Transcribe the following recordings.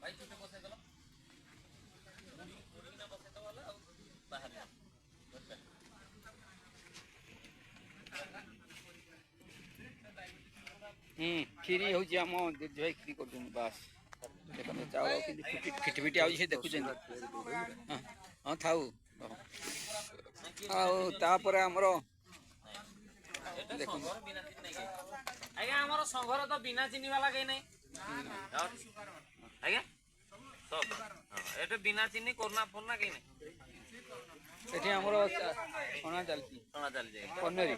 भाई छोटे बसे गलो पूरी ना बसे तो वाला बाहर खीरी हूँ आम भाई खीरी कर बास देखते चाउल खिटफिटी आउे देखुं हाँ थाऊ आमर देखो आज्ञा आमर संघर तो बिना चीनी वाला कहीं नहीं आज्ञा सब ये बिना चीनी कोरोना फोरना कहीं नहीं एठी हमर सोना चलती पनीर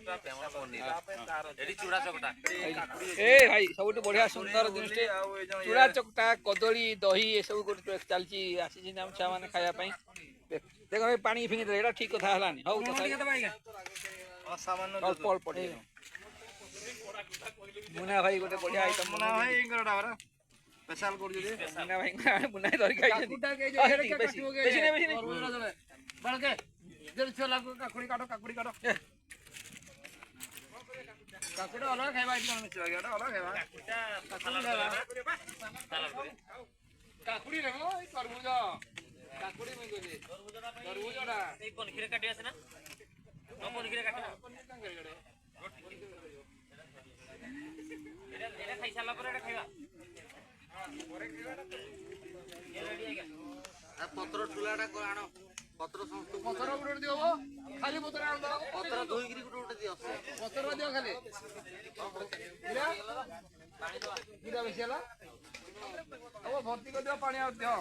एठी चूड़ा चकटा ए भाई सबुठ बढ़िया सुंदर जिनिसटे चूड़ा चकटा कदली दही ए सब चलती आसी हम छुआ मैंने खाया देख भाई पानी फिंगी दे एटा ठीक कथा हलानी हौ अल्प अल्प मुना भाई गोटे बढ़िया आइटम मुना भाई स्पेशल कर दे मुना भाई मुना धरि खाइ बेसी नहीं बड़के जल छोला काकुड़ी काटो काकुड़ी अलग खाइबा इतना मिस हो गया अलग खाइबा काकुड़ी लेबो ई तरबूज काकुड़ी में गोजे तरबूजडा ए पनखिरे काटी आसे ना पनखिरे काटी एटा खाइ साला पर एटा खाइबा परे खाइबाटा ये रेडी है क्या पत्र टुलाटा को आनो पत्र संस्थ पत्र गुटे दियो खाली पत्र आन दो पत्र धोई गिरी गुटे दियो पत्र दियो खाली गिरा पानी दो गिरा बेसी हला अब भर्ती कर दियो पानी आ दियो